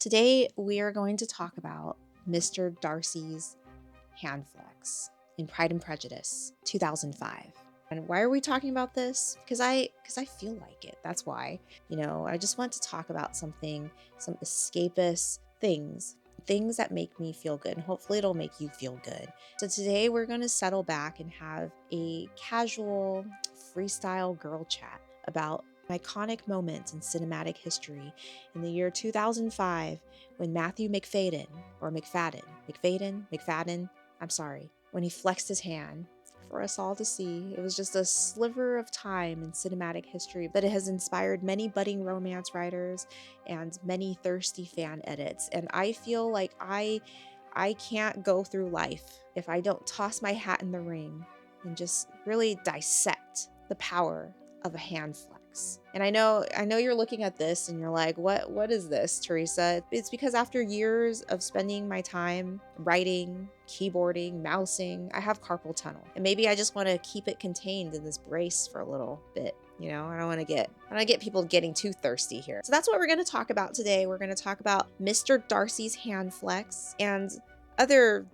Today, we are going to talk about Mr. Darcy's Handflex in Pride and Prejudice, 2005. And why are we talking about this? Because I feel like it. That's why. I just want to talk about some escapist things that make me feel good, and hopefully it'll make you feel good. So today we're going to settle back and have a casual freestyle girl chat about iconic moments in cinematic history in the year 2005 when Matthew McFadden, I'm sorry, when he flexed his hand for us all to see. It was just a sliver of time in cinematic history, but it has inspired many budding romance writers and many thirsty fan edits. And I feel like I can't go through life if I don't toss my hat in the ring and just really dissect the power of a hand flex. And I know you're looking at this and you're like, what is this, Teresa? It's because after years of spending my time writing, keyboarding, mousing, I have carpal tunnel. And maybe I just want to keep it contained in this brace for a little bit. I don't want to get people getting too thirsty here. So that's what we're going to talk about today. We're going to talk about Mr. Darcy's hand flex and other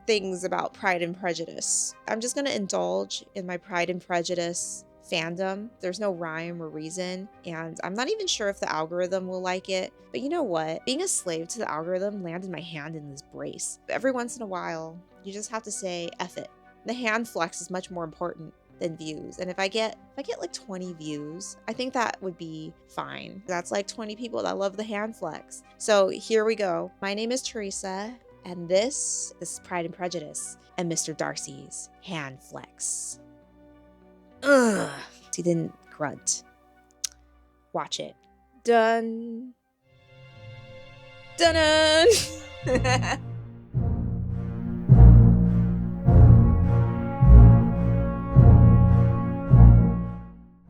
things about Pride and Prejudice. I'm just going to indulge in my Pride and Prejudice fandom. There's no rhyme or reason, and I'm not even sure if the algorithm will like it. But you know what? Being a slave to the algorithm landed my hand in this brace. Every once in a while, you just have to say F it. The hand flex is much more important than views. And if I get like 20 views, I think that would be fine. That's like 20 people that love the hand flex. So here we go. My name is Teresa, and this is Pride and Prejudice and Mr. Darcy's hand flex. Ugh. He didn't grunt. Watch it. Dun. Dun.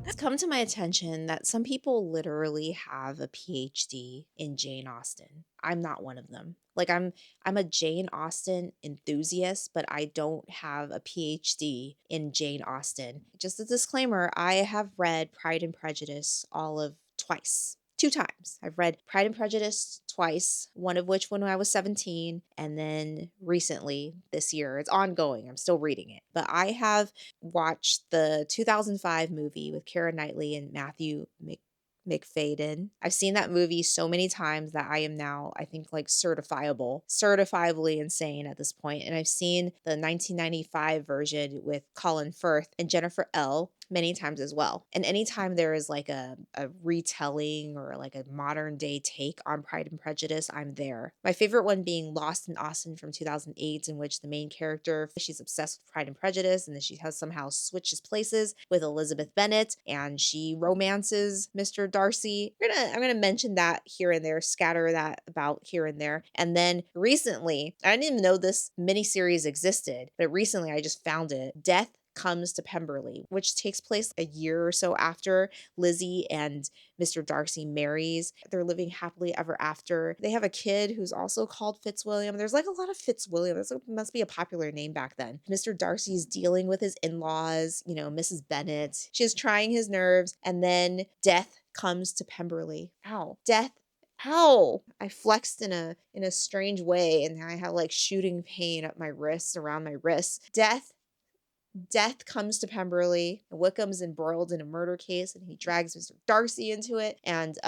It's come to my attention that some people literally have a PhD in Jane Austen. I'm not one of them. Like I'm a Jane Austen enthusiast, but I don't have a PhD in Jane Austen. Just a disclaimer, I have read Pride and Prejudice twice. 2 times. I've read Pride and Prejudice twice, one of which when I was 17, and then recently this year. It's ongoing. I'm still reading it. But I have watched the 2005 movie with Keira Knightley and Matthew McFadden. I've seen that movie so many times that I am now, I think, like certifiably insane at this point. And I've seen the 1995 version with Colin Firth and Jennifer L many times as well. And anytime there is like a retelling or like a modern day take on Pride and Prejudice, I'm there. My favorite one being Lost in Austen from 2008, in which the main character, she's obsessed with Pride and Prejudice, and then she has somehow switches places with Elizabeth Bennet, and she romances Mr. Darcy. I'm gonna mention that here and there, scatter that about here and there. And then recently, I didn't even know this miniseries existed, but recently I just found it. Death Comes to Pemberley, which takes place a year or so after Lizzie and Mr. Darcy marries. They're living happily ever after. They have a kid who's also called Fitzwilliam. There's like a lot of Fitzwilliam. This must be a popular name back then. Mr. Darcy's dealing with his in-laws, Mrs. Bennet. She's trying his nerves, and then death comes to Pemberley. Ow. Death. Ow! I flexed in a strange way, and I have like shooting pain up my wrists, around my wrists. Death comes to Pemberley. Wickham's embroiled in a murder case, and he drags Mr. Darcy into it. And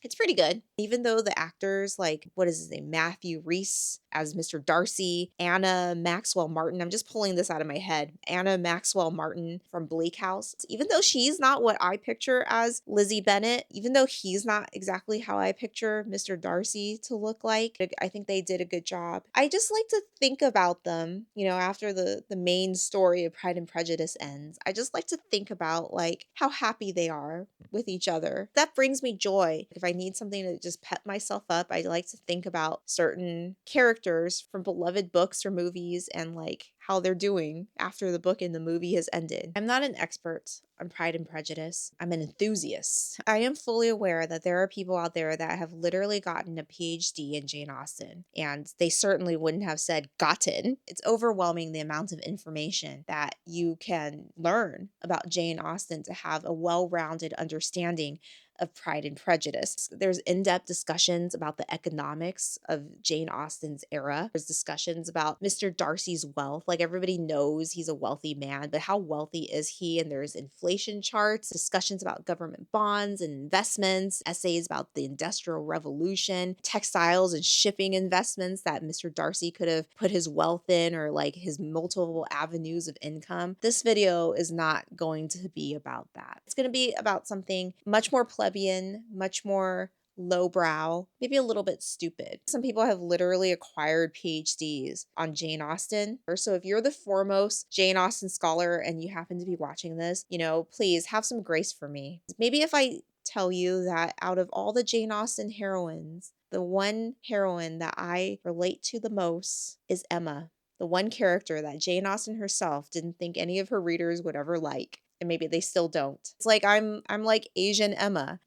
it's pretty good. Even though the actors, like, what is his name? Matthew Rhys as Mr. Darcy, Anna Maxwell Martin. I'm just pulling this out of my head. Anna Maxwell Martin from Bleak House. Even though she's not what I picture as Lizzie Bennet, even though he's not exactly how I picture Mr. Darcy to look like, I think they did a good job. I just like to think about them, after the main story of Pride and Prejudice ends. I just like to think about like how happy they are with each other. That brings me joy. If I need something to just pep myself up, I like to think about certain characters from beloved books or movies and like how they're doing after the book and the movie has ended. I'm not an expert on Pride and Prejudice. I'm an enthusiast. I am fully aware that there are people out there that have literally gotten a PhD in Jane Austen, and they certainly wouldn't have said gotten. It's overwhelming the amount of information that you can learn about Jane Austen to have a well-rounded understanding of Pride and Prejudice. There's in-depth discussions about the economics of Jane Austen's era. There's discussions about Mr. Darcy's wealth. Like everybody knows he's a wealthy man, but how wealthy is he? And there's inflation charts, discussions about government bonds and investments, essays about the Industrial Revolution, textiles and shipping investments that Mr. Darcy could have put his wealth in, or like his multiple avenues of income. This video is not going to be about that. It's going to be about something much more plebeian, much more lowbrow, maybe a little bit stupid. Some people have literally acquired PhDs on Jane Austen. So if you're the foremost Jane Austen scholar and you happen to be watching this, please have some grace for me. Maybe if I tell you that out of all the Jane Austen heroines, the one heroine that I relate to the most is Emma, the one character that Jane Austen herself didn't think any of her readers would ever like. And maybe they still don't. It's like I'm like Asian Emma.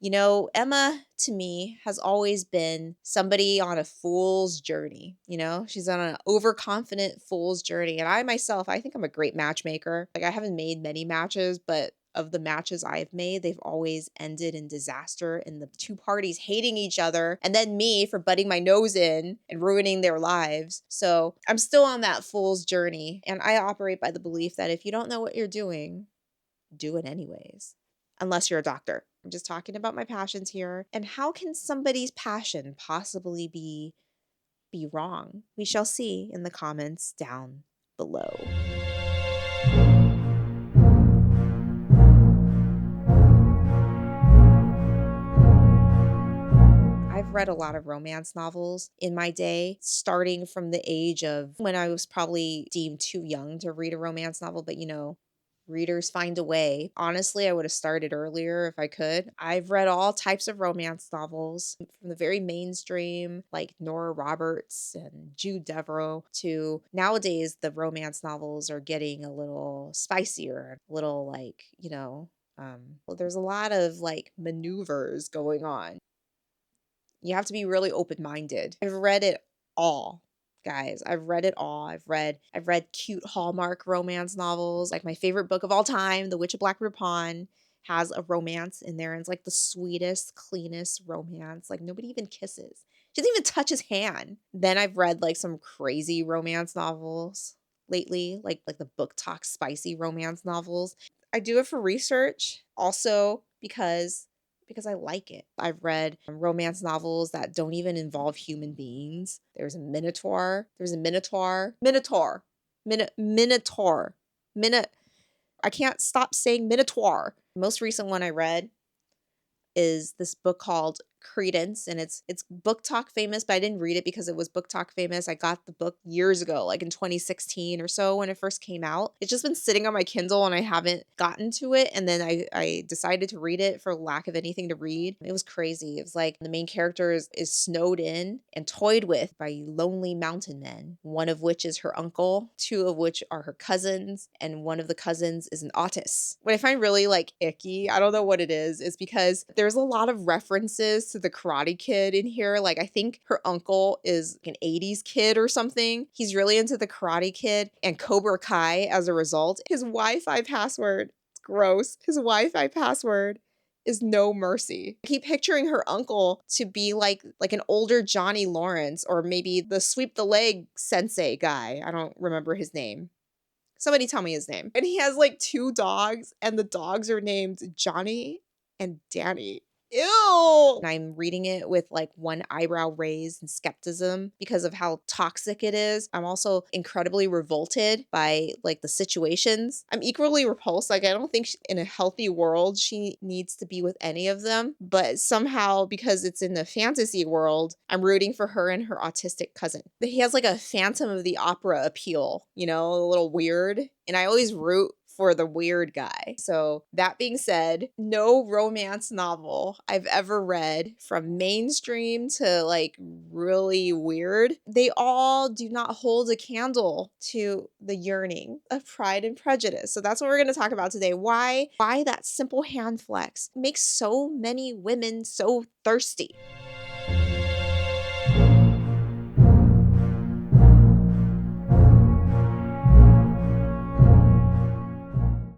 Emma to me has always been somebody on a fool's journey. She's on an overconfident fool's journey. And I myself, I think I'm a great matchmaker. Like I haven't made many matches, but of the matches I've made, they've always ended in disaster and the two parties hating each other, and then me for butting my nose in and ruining their lives. So I'm still on that fool's journey. And I operate by the belief that if you don't know what you're doing, do it anyways. Unless you're a doctor. I'm just talking about my passions here. And how can somebody's passion possibly be wrong? We shall see in the comments down below. I've read a lot of romance novels in my day, starting from the age of when I was probably deemed too young to read a romance novel, but readers find a way. Honestly, I would have started earlier if I could. I've read all types of romance novels, from the very mainstream, like Nora Roberts and Jude Deveraux, to nowadays the romance novels are getting a little spicier, a little there's a lot of maneuvers going on. You have to be really open-minded. I've read it all, guys. I've read it all. I've read cute Hallmark romance novels. Like my favorite book of all time, The Witch of Black Ripon, has a romance in there, and it's like the sweetest, cleanest romance. Like nobody even kisses. She doesn't even touch his hand. Then I've read some crazy romance novels lately, like the Book Talk spicy romance novels. I do it for research, also because I like it. I've read romance novels that don't even involve human beings. There's a minotaur. I can't stop saying minotaur. Most recent one I read is this book called Credence, and it's Book Talk famous, but I didn't read it because it was Book Talk famous. I got the book years ago, like in 2016 or so when it first came out. It's just been sitting on my Kindle and I haven't gotten to it, and then I decided to read it for lack of anything to read. It was crazy. It was like the main character is snowed in and toyed with by lonely mountain men, one of which is her uncle, two of which are her cousins, and one of the cousins is an autist. What I find really icky, I don't know what it is because there's a lot of references to the Karate Kid in here. Like I think her uncle is an 80s kid or something. He's really into the Karate Kid and Cobra Kai as a result. His Wi-Fi password, it's gross. His Wi-Fi password is no mercy. I keep picturing her uncle to be like an older Johnny Lawrence, or maybe the sweep the leg sensei guy. I don't remember his name. Somebody tell me his name. And he has two dogs, and the dogs are named Johnny and Danny. Ew! And I'm reading it with one eyebrow raised in skepticism because of how toxic it is. I'm also incredibly revolted by the situations. I'm equally repulsed. I don't think in a healthy world she needs to be with any of them, but somehow because it's in the fantasy world, I'm rooting for her and her autistic cousin. He has a Phantom of the Opera appeal, a little weird, and I always root for the weird guy. So that being said, no romance novel I've ever read, from mainstream to really weird, they all do not hold a candle to the yearning of Pride and Prejudice. So that's what we're going to talk about today. Why that simple handflex makes so many women so thirsty.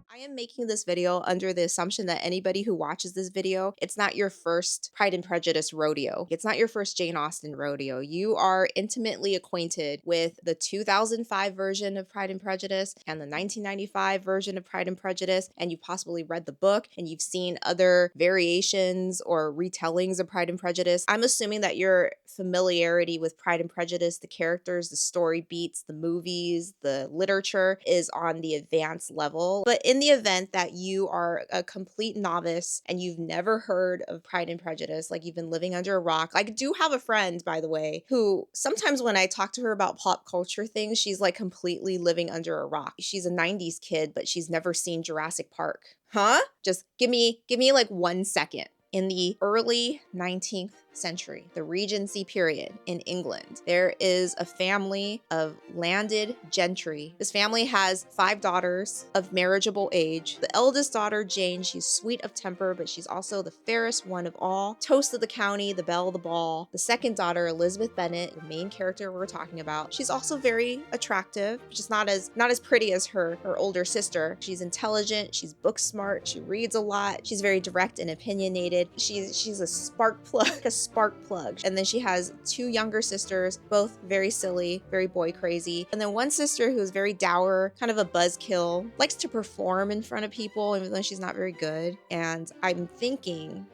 I am making this video under the assumption that anybody who watches this video, it's not your first Pride and Prejudice rodeo. It's not your first Jane Austen rodeo. You are intimately acquainted with the 2005 version of Pride and Prejudice and the 1995 version of Pride and Prejudice, and you possibly read the book and you've seen other variations or retellings of Pride and Prejudice. I'm assuming that your familiarity with Pride and Prejudice, the characters, the story beats, the movies, the literature is on the advanced level. But in the event that you are a complete novice and you've never heard of Pride and Prejudice, like you've been living under a rock, I do have a friend, by the way, who sometimes when I talk to her about pop culture things, she's like completely living under a rock. She's a 90s kid, but she's never seen Jurassic Park. Huh? Just give me like 1 second. In the early 19th century, the Regency period in England, there is a family of landed gentry. This family has 5 daughters of marriageable age. The eldest daughter, Jane, she's sweet of temper, but she's also the fairest one of all. Toast of the county, the belle of the ball. The second daughter, Elizabeth Bennet, the main character we're talking about, she's also very attractive, just not as pretty as her older sister. She's intelligent, she's book smart, she reads a lot, she's very direct and opinionated. She's a spark plug. And then she has 2 younger sisters, both very silly, very boy crazy. And then one sister who's very dour, kind of a buzzkill, likes to perform in front of people even though she's not very good. And I'm thinking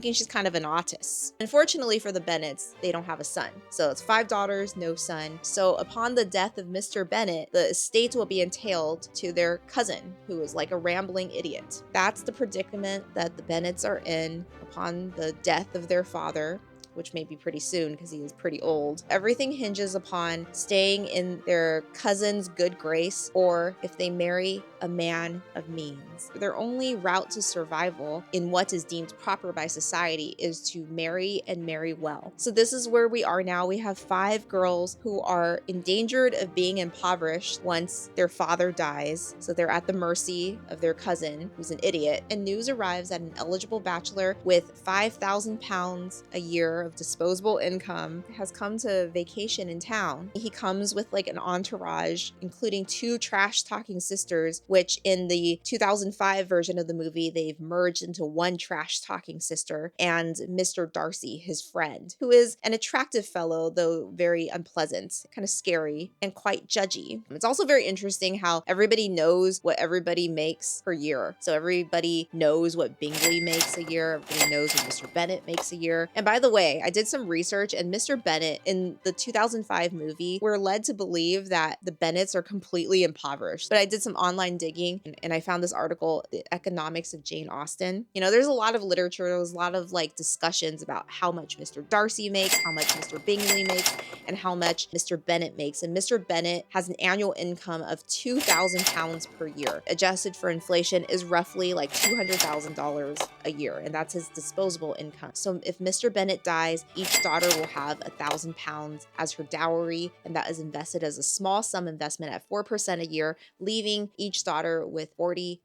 she's kind of an autist. Unfortunately for the Bennets, they don't have a son. So it's 5 daughters, no son. So upon the death of Mr. Bennet, the estate will be entailed to their cousin, who is like a rambling idiot. That's the predicament that the Bennets are in upon the death of their father, which may be pretty soon because he is pretty old. Everything hinges upon staying in their cousin's good grace, or if they marry a man of means. Their only route to survival in what is deemed proper by society is to marry and marry well. So this is where we are now. We have 5 girls who are endangered of being impoverished once their father dies. So they're at the mercy of their cousin, who's an idiot. And news arrives that an eligible bachelor with £5,000 a year of disposable income has come to vacation in town. He comes with like an entourage, including 2 trash-talking sisters, which in the 2005 version of the movie, they've merged into one trash-talking sister, and Mr. Darcy, his friend, who is an attractive fellow, though very unpleasant, kind of scary, and quite judgy. It's also very interesting how everybody knows what everybody makes per year. So everybody knows what Bingley makes a year, everybody knows what Mr. Bennet makes a year. And by the way, I did some research, and Mr. Bennet in the 2005 movie, we're led to believe that the Bennets are completely impoverished. But I did some online digging and I found this article, The Economics of Jane Austen. You know, there's a lot of literature, there's a lot of like discussions about how much Mr. Darcy makes, how much Mr. Bingley makes, and how much Mr. Bennet makes. And Mr. Bennet has an annual income of £2,000 per year. Adjusted for inflation is roughly like $200,000 a year, and that's his disposable income. So if Mr. Bennet dies, each daughter will have £1,000 as her dowry, and that is invested as a small sum investment at 4% a year, leaving each daughter with £40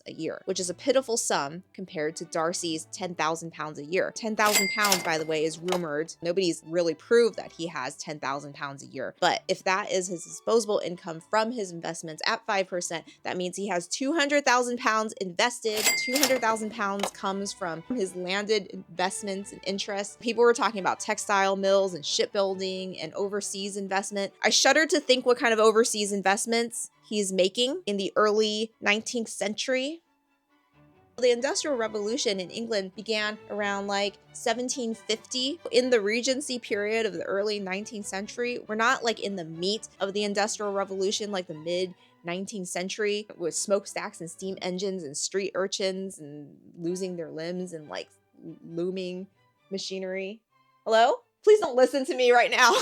a year, which is a pitiful sum compared to Darcy's £10,000 a year. £10,000, by the way, is rumored. Nobody's really proved that he has £10,000 a year. But if that is his disposable income from his investments at 5%, that means he has £200,000 invested. £200,000 comes from his landed investments and interests. People were talking about textile mills and shipbuilding and overseas investment. I shudder to think what kind of overseas investments he's making in the early 19th century. The Industrial Revolution in England began around like 1750. In the Regency period of the early 19th century, we're not like in the meat of the Industrial Revolution like the mid 19th century with smokestacks and steam engines and street urchins and losing their limbs and like looming machinery. Hello? Please don't listen to me right now.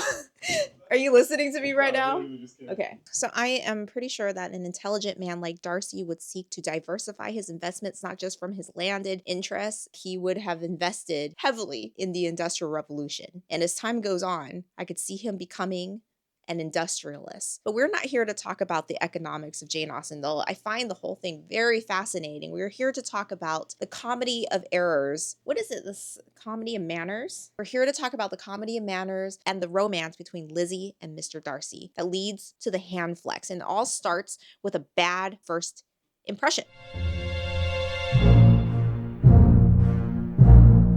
Are you listening to me right now? Okay. So I am pretty sure that an intelligent man like Darcy would seek to diversify his investments, not just from his landed interests. He would have invested heavily in the Industrial Revolution. And as time goes on, I could see him becoming an industrialist. But we're not here to talk about the economics of Jane Austen, though I find the whole thing very fascinating. We're here to talk about the comedy of errors. What is it? This comedy of manners? We're here to talk about the comedy of manners and the romance between Lizzie and Mr. Darcy that leads to the Handflex. And it all starts with a bad first impression.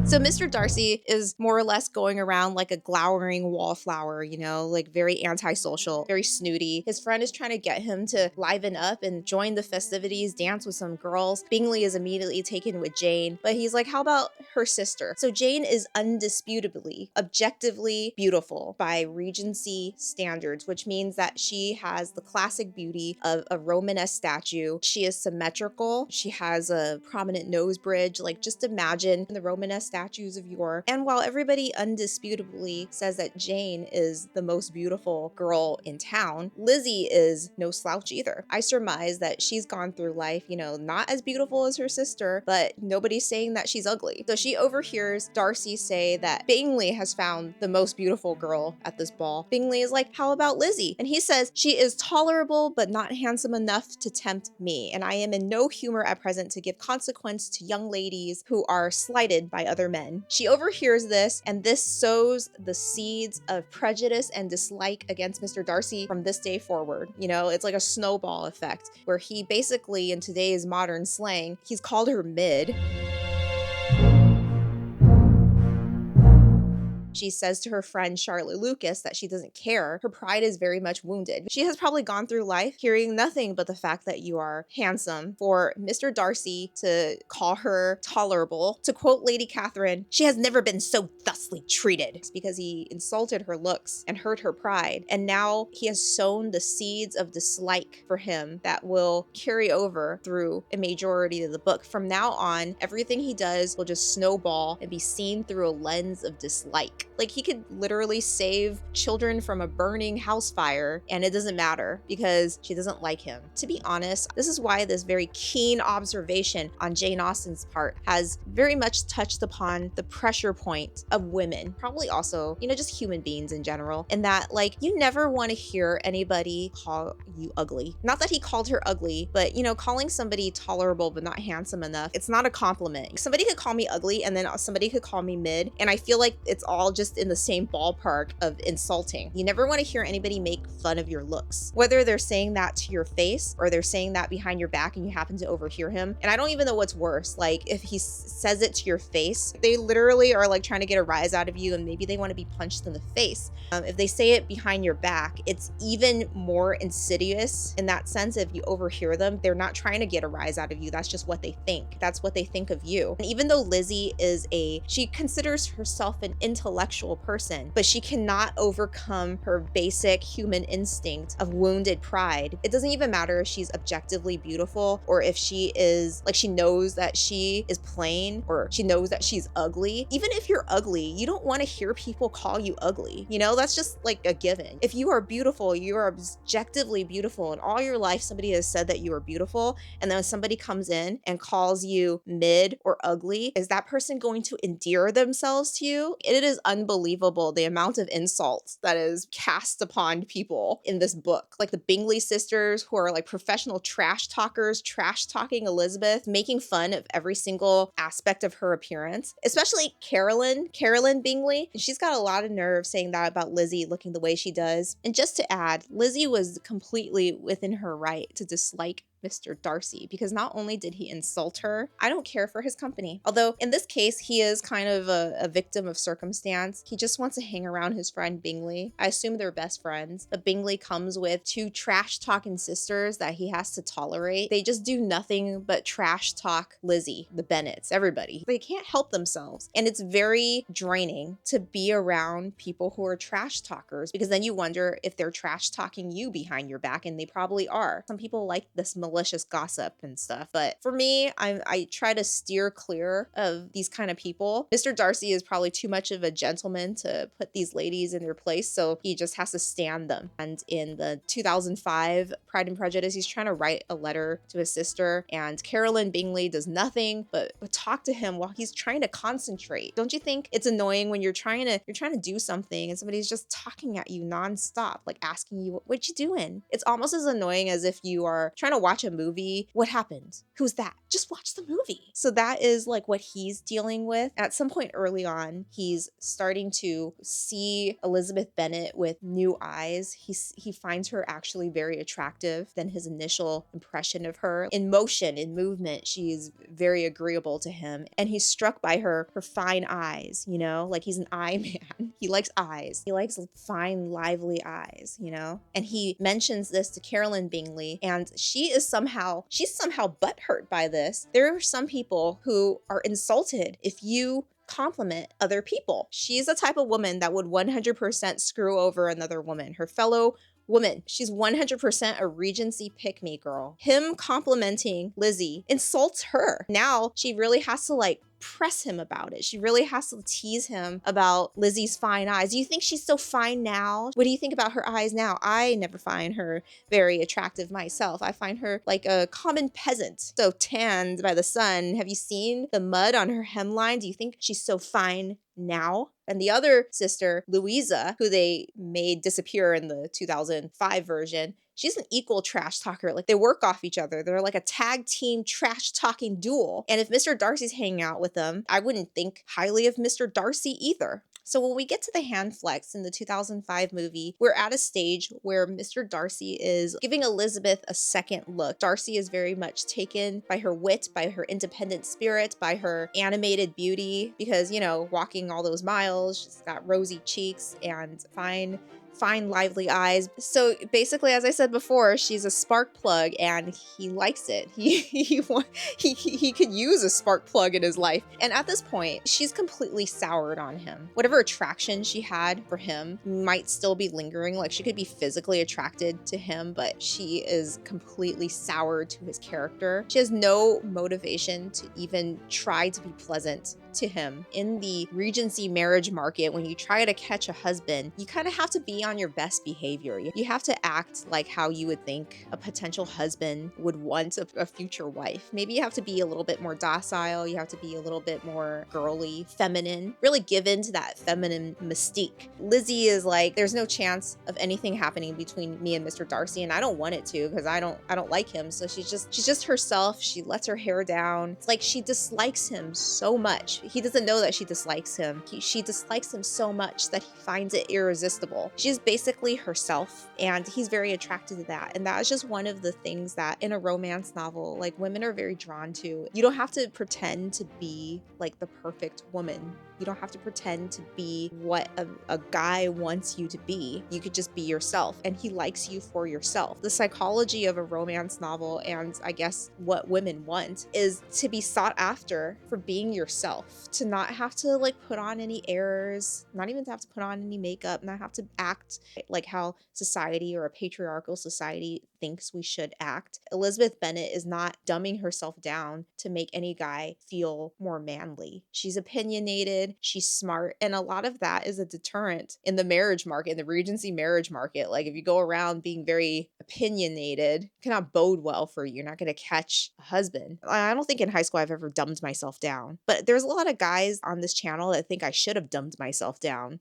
So Mr. Darcy is more or less going around like a glowering wallflower, like very antisocial, very snooty. His friend is trying to get him to liven up and join the festivities, dance with some girls. Bingley is immediately taken with Jane, but he's like, how about her sister? So Jane is undisputably, objectively beautiful by Regency standards, which means that she has the classic beauty of a Romanesque statue. She is symmetrical. She has a prominent nose bridge. Like, just imagine the Romanesque statues of yore. And while everybody undisputably says that Jane is the most beautiful girl in town, Lizzie is no slouch either. I surmise that she's gone through life, not as beautiful as her sister, but nobody's saying that she's ugly. So she overhears Darcy say that Bingley has found the most beautiful girl at this ball. Bingley is like, how about Lizzie? And he says, she is tolerable, but not handsome enough to tempt me. And I am in no humor at present to give consequence to young ladies who are slighted by other men. She overhears this, and this sows the seeds of prejudice and dislike against Mr. Darcy from this day forward. It's like a snowball effect, where he basically, in today's modern slang, he's called her mid. She says to her friend Charlotte Lucas that she doesn't care. Her pride is very much wounded. She has probably gone through life hearing nothing but the fact that you are handsome. For Mr. Darcy to call her tolerable, to quote Lady Catherine, she has never been so thusly treated. It's because he insulted her looks and hurt her pride. And now he has sown the seeds of dislike for him that will carry over through a majority of the book. From now on, everything he does will just snowball and be seen through a lens of dislike. Like, he could literally save children from a burning house fire, and it doesn't matter because she doesn't like him. To be honest, this is why this very keen observation on Jane Austen's part has very much touched upon the pressure point of women, probably also, just human beings in general, in that, like, you never want to hear anybody call you ugly. Not that he called her ugly, but, calling somebody tolerable but not handsome enough, it's not a compliment. Somebody could call me ugly, and then somebody could call me mid, and I feel like it's all just in the same ballpark of insulting. You never want to hear anybody make fun of your looks, whether they're saying that to your face or they're saying that behind your back and you happen to overhear him. And I don't even know what's worse. Like, if he says it to your face, they literally are like trying to get a rise out of you, and maybe they want to be punched in the face. If they say it behind your back, it's even more insidious in that sense. If you overhear them, they're not trying to get a rise out of you. That's just what they think. That's what they think of you. And even though Lizzie she considers herself an intellectual person, but she cannot overcome her basic human instinct of wounded pride. It doesn't even matter if she's objectively beautiful or if she knows that she is plain or she knows that she's ugly. Even if you're ugly, you don't want to hear people call you ugly. That's just like a given. If you are beautiful, you are objectively beautiful, and all your life somebody has said that you are beautiful, and then somebody comes in and calls you mid or ugly, is that person going to endear themselves to you? It is unbelievable the amount of insults that is cast upon people in this book. Like the Bingley sisters, who are like professional trash talkers, trash talking Elizabeth, making fun of every single aspect of her appearance, especially Caroline Bingley. And she's got a lot of nerve saying that about Lizzie looking the way she does. And just to add, Lizzie was completely within her right to dislike Mr. Darcy, because not only did he insult her, I don't care for his company. Although in this case, he is kind of a victim of circumstance. He just wants to hang around his friend Bingley. I assume they're best friends. But Bingley comes with two trash talking sisters that he has to tolerate. They just do nothing but trash talk Lizzie, the Bennets, everybody. They can't help themselves. And it's very draining to be around people who are trash talkers, because then you wonder if they're trash talking you behind your back, and they probably are. Some people like this malicious gossip and stuff. But for me, I try to steer clear of these kind of people. Mr. Darcy is probably too much of a gentleman to put these ladies in their place, so he just has to stand them. And in the 2005 Pride and Prejudice, he's trying to write a letter to his sister, and Caroline Bingley does nothing but talk to him while he's trying to concentrate. Don't you think it's annoying when you're trying to do something and somebody's just talking at you nonstop, like asking you, what you doing? It's almost as annoying as if you are trying to watch watch a movie. What happened? Who's that? Just watch the movie. So that is like what he's dealing with. At some point early on, he's starting to see Elizabeth Bennet with new eyes. He finds her actually very attractive than his initial impression of her. In motion, in movement, she is very agreeable to him. And he's struck by her fine eyes, you know, like he's an eye man. He likes eyes. He likes fine, lively eyes, you know? And he mentions this to Carolyn Bingley, and she's somehow butthurt by this. There are some people who are insulted if you compliment other people. She's the type of woman that would 100% screw over another woman, her fellow woman. She's 100% a Regency pick-me girl. Him complimenting Lizzie insults her. Now she really has to like press him about it. She really has to tease him about Lizzie's fine eyes. Do you think she's so fine now? What do you think about her eyes now? I never find her very attractive myself. I find her like a common peasant, so tanned by the sun. Have you seen the mud on her hemline? Do you think she's so fine now? And the other sister, Louisa, who they made disappear in the 2005 version, she's an equal trash talker. Like they work off each other. They're like a tag team trash talking duel. And if Mr. Darcy's hanging out with them, I wouldn't think highly of Mr. Darcy either. So when we get to the Handflex in the 2005 movie, we're at a stage where Mr. Darcy is giving Elizabeth a second look. Darcy is very much taken by her wit, by her independent spirit, by her animated beauty, because, you know, walking all those miles, she's got rosy cheeks and fine, lively eyes. So basically, as I said before, she's a spark plug and he likes it. He could use a spark plug in his life. And at this point, she's completely soured on him. Whatever attraction she had for him might still be lingering. Like she could be physically attracted to him, but she is completely soured to his character. She has no motivation to even try to be pleasant to him. In the Regency marriage market, when you try to catch a husband, you kind of have to be on your best behavior. You have to act like how you would think a potential husband would want a future wife. Maybe you have to be a little bit more docile. You have to be a little bit more girly, feminine, really give in to that feminine mystique. Lizzie is like, there's no chance of anything happening between me and Mr. Darcy, and I don't want it to because I don't like him. So she's just herself. She lets her hair down. It's like she dislikes him so much. He doesn't know that she dislikes him. She dislikes him so much that he finds it irresistible. She's basically herself, and he's very attracted to that. And that is just one of the things that in a romance novel, like women are very drawn to. You don't have to pretend to be like the perfect woman. You don't have to pretend to be what a guy wants you to be. You could just be yourself, and he likes you for yourself. The psychology of a romance novel, and I guess what women want, is to be sought after for being yourself, to not have to like put on any airs, not even to have to put on any makeup, not have to act like how society or a patriarchal society thinks we should act. Elizabeth Bennet is not dumbing herself down to make any guy feel more manly. She's opinionated, she's smart, and a lot of that is a deterrent in the marriage market, in the Regency marriage market. Like if you go around being very opinionated, it cannot bode well for you. You're not going to catch a husband. I don't think in high school I've ever dumbed myself down, but there's a lot of guys on this channel that think I should have dumbed myself down.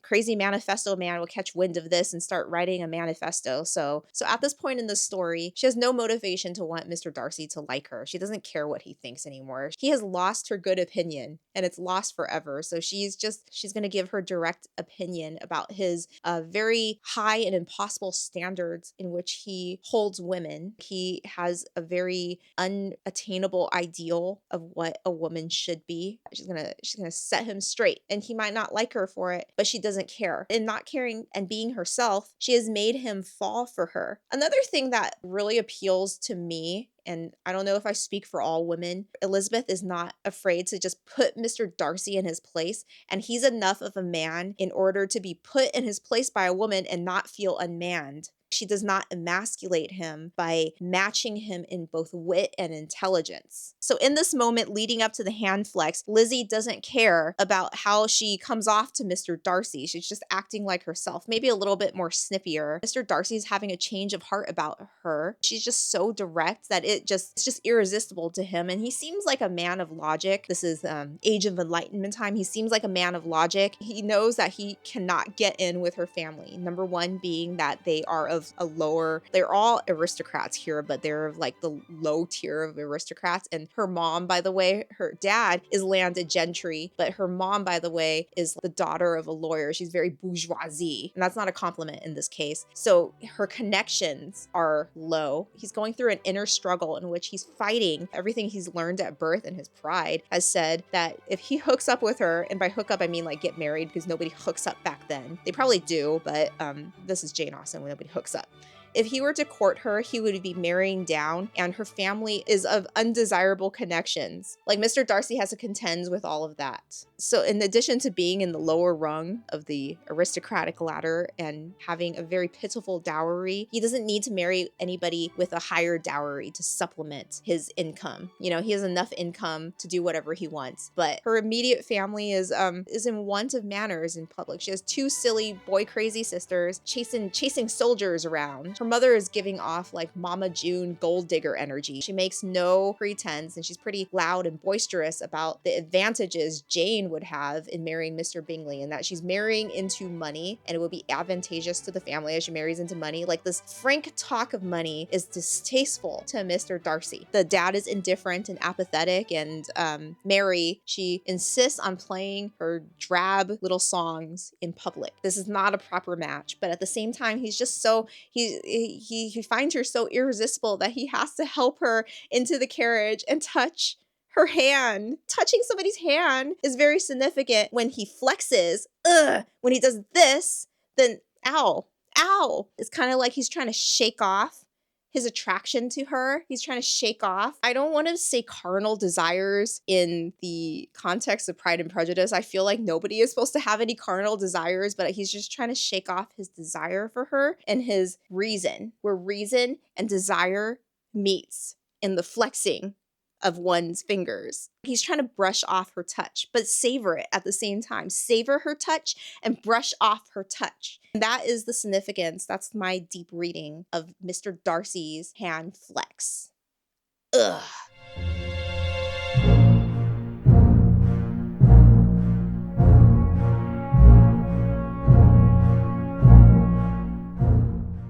Crazy manifesto man will catch wind of this and start writing a manifesto. So at this point in the story, she has no motivation to want Mr. Darcy to like her. She doesn't care what he thinks anymore. He has lost her good opinion, and it's lost forever. So she's going to give her direct opinion about his very high and impossible standards in which he holds women. He has a very unattainable ideal of what a woman should be. She's gonna set him straight, and he might not like her for it, but she doesn't care. In not caring and being herself, she has made him fall for her. Another thing that really appeals to me, and I don't know if I speak for all women, Elizabeth is not afraid to just put Mr. Darcy in his place, and he's enough of a man in order to be put in his place by a woman and not feel unmanned. She does not emasculate him by matching him in both wit and intelligence. So in this moment leading up to the Handflex, Lizzie doesn't care about how she comes off to Mr. Darcy. She's just acting like herself, maybe a little bit more snippier. Mr. Darcy's having a change of heart about her. She's just so direct that it's just irresistible to him. And he seems like a man of logic. This is Age of Enlightenment time. He seems like a man of logic. He knows that he cannot get in with her family. Number one being that they are of of a lower, they're all aristocrats here, but they're like the low tier of aristocrats. And her mom, by the way, her dad is landed gentry, but her mom, by the way, is the daughter of a lawyer. She's very bourgeoisie, and that's not a compliment in this case. So her connections are low. He's going through an inner struggle in which he's fighting everything he's learned at birth, and his pride has said that if he hooks up with her, and by hook up I mean like get married, because nobody hooks up back then. They probably do, but this is Jane Austen when nobody hooks up. If he were to court her, he would be marrying down, and her family is of undesirable connections. Like, Mr. Darcy has to contend with all of that. So in addition to being in the lower rung of the aristocratic ladder and having a very pitiful dowry, he doesn't need to marry anybody with a higher dowry to supplement his income. You know, he has enough income to do whatever he wants. But her immediate family is in want of manners in public. She has two silly boy crazy sisters chasing soldiers around. Her mother is giving off like Mama June gold digger energy. She makes no pretense, and she's pretty loud and boisterous about the advantages Jane would have in marrying Mr. Bingley, and that she's marrying into money and it would be advantageous to the family as she marries into money. Like, this frank talk of money is distasteful to Mr. Darcy. The dad is indifferent and apathetic, and Mary, she insists on playing her drab little songs in public. This is not a proper match, but at the same time, he's just so, he finds her so irresistible that he has to help her into the carriage and touch her hand. Touching somebody's hand is very significant. When he flexes, when he does this, then ow. It's kind of like he's trying to shake off his attraction to her. He's trying to shake off. I don't want to say carnal desires in the context of Pride and Prejudice. I feel like nobody is supposed to have any carnal desires, but he's just trying to shake off his desire for her and his reason, where reason and desire meets in the flexing of one's fingers. He's trying to brush off her touch, but savor it at the same time. Savor her touch and brush off her touch. And that is the significance. That's my deep reading of Mr. Darcy's hand flex. Ugh.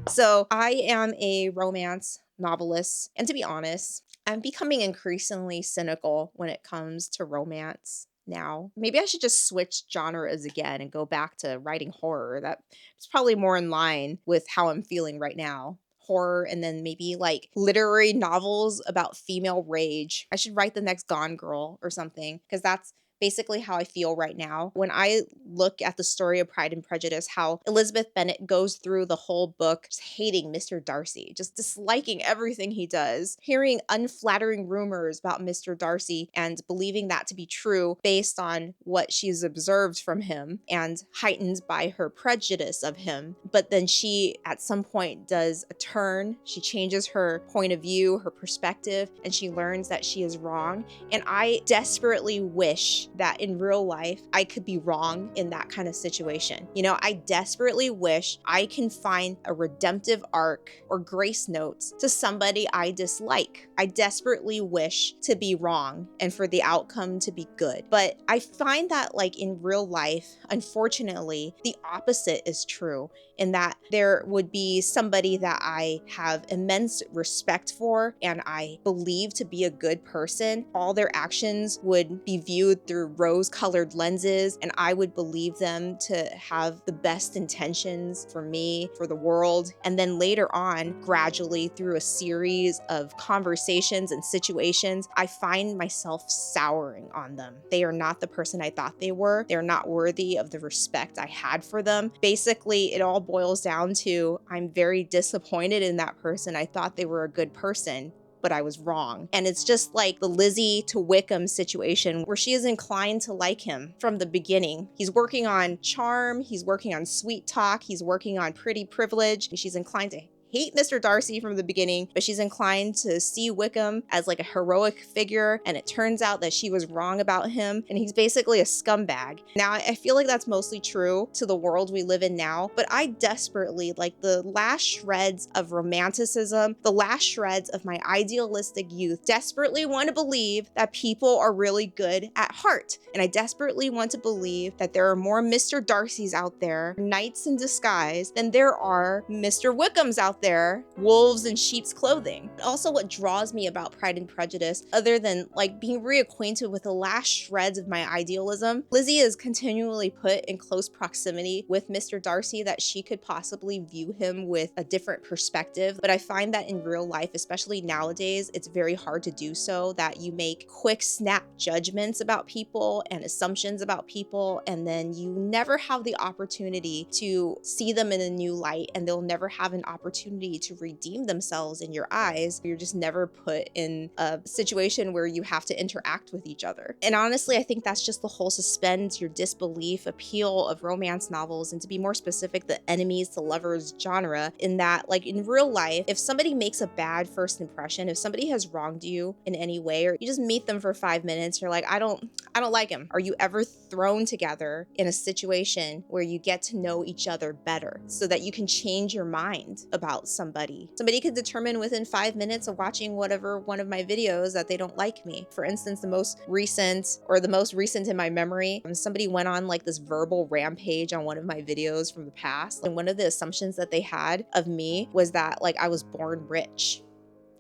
So I am a romance novelist, and to be honest, I'm becoming increasingly cynical when it comes to romance now. Maybe I should just switch genres again and go back to writing horror. That's probably more in line with how I'm feeling right now. Horror, and then maybe like literary novels about female rage. I should write the next Gone Girl or something, because that's basically how I feel right now. When I look at the story of Pride and Prejudice, how Elizabeth Bennet goes through the whole book just hating Mr. Darcy, just disliking everything he does, hearing unflattering rumors about Mr. Darcy and believing that to be true based on what she's observed from him and heightened by her prejudice of him. But then she, at some point, does a turn. She changes her point of view, her perspective, and she learns that she is wrong. And I desperately wish that in real life, I could be wrong in that kind of situation. You know, I desperately wish I can find a redemptive arc or grace notes to somebody I dislike. I desperately wish to be wrong and for the outcome to be good. But I find that, like, in real life, unfortunately, the opposite is true, in that there would be somebody that I have immense respect for and I believe to be a good person. All their actions would be viewed through rose-colored lenses, and I would believe them to have the best intentions for me, for the world. And then later on, gradually through a series of conversations and situations, I find myself souring on them. They are not the person I thought they were. They're not worthy of the respect I had for them. Basically, it all boils down to I'm very disappointed in that person. I thought they were a good person, but I was wrong. And it's just like the Lizzie to Wickham situation, where she is inclined to like him from the beginning. He's working on charm, he's working on sweet talk, he's working on pretty privilege, and she's inclined to hate Mr. Darcy from the beginning, but she's inclined to see Wickham as like a heroic figure, and it turns out that she was wrong about him, and he's basically a scumbag. Now, I feel like that's mostly true to the world we live in now, but I desperately, like the last shreds of romanticism, the last shreds of my idealistic youth, desperately want to believe that people are really good at heart. And I desperately want to believe that there are more Mr. Darcys out there, knights in disguise, than there are Mr. Wickhams out there, wolves in sheep's clothing. Also, what draws me about Pride and Prejudice, other than like being reacquainted with the last shreds of my idealism, Lizzie is continually put in close proximity with Mr. Darcy that she could possibly view him with a different perspective. But I find that in real life, especially nowadays, it's very hard to do so, that you make quick snap judgments about people and assumptions about people, and then you never have the opportunity to see them in a new light, and they'll never have an opportunity to redeem themselves in your eyes. You're just never put in a situation where you have to interact with each other. And honestly, I think that's just the whole suspend your disbelief appeal of romance novels, and to be more specific, the enemies to lovers genre, in that like in real life, if somebody makes a bad first impression, if somebody has wronged you in any way, or you just meet them for 5 minutes, you're like, I don't like him. Are you ever thrown together in a situation where you get to know each other better so that you can change your mind about somebody? Somebody could determine within 5 minutes of watching whatever one of my videos that they don't like me. For instance, the most recent in my memory, somebody went on like this verbal rampage on one of my videos from the past. And one of the assumptions that they had of me was that like I was born rich.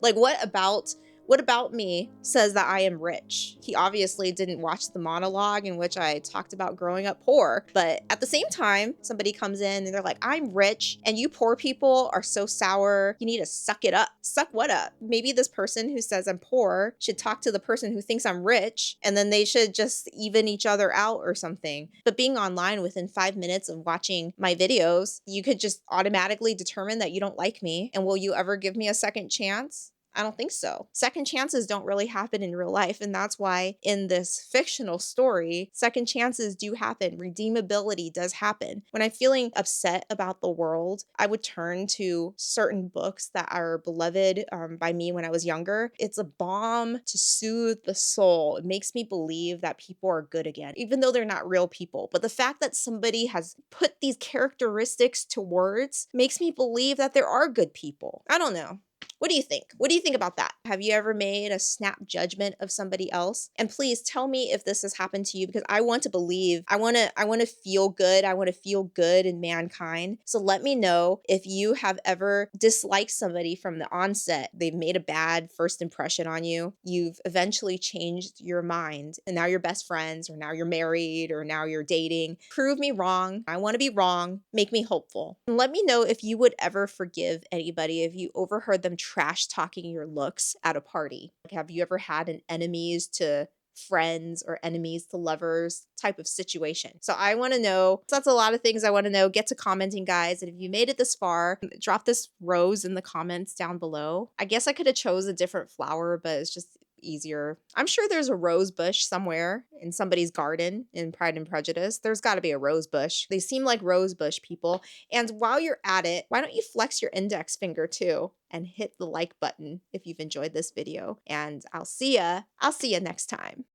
Like what about me says that I am rich? He obviously didn't watch the monologue in which I talked about growing up poor. But at the same time, somebody comes in and they're like, I'm rich and you poor people are so sour. You need to suck it up. Suck what up? Maybe this person who says I'm poor should talk to the person who thinks I'm rich, and then they should just even each other out or something. But being online within 5 minutes of watching my videos, you could just automatically determine that you don't like me. And will you ever give me a second chance? I don't think so. Second chances don't really happen in real life, and that's why in this fictional story, second chances do happen. Redeemability does happen. When I'm feeling upset about the world, I would turn to certain books that are beloved by me when I was younger. It's a balm to soothe the soul. It makes me believe that people are good again, even though they're not real people. But the fact that somebody has put these characteristics to words makes me believe that there are good people. I don't know. What do you think? What do you think about that? Have you ever made a snap judgment of somebody else? And please tell me if this has happened to you, because I want to believe, I want to feel good. I want to feel good in mankind. So let me know if you have ever disliked somebody from the onset. They've made a bad first impression on you. You've eventually changed your mind, and now you're best friends, or now you're married, or now you're dating. Prove me wrong. I want to be wrong. Make me hopeful. And let me know if you would ever forgive anybody if you overheard them trash talking your looks at a party. Like, have you ever had an enemies to friends or enemies to lovers type of situation? So I want to know. So that's a lot of things I want to know. Get to commenting, guys. And if you made it this far, drop this rose in the comments down below. I guess I could have chose a different flower, but it's just easier. I'm sure there's a rose bush somewhere in somebody's garden in Pride and Prejudice. There's got to be a rose bush. They seem like rose bush people. And while you're at it, why don't you flex your index finger too and hit the like button if you've enjoyed this video. And I'll see ya next time.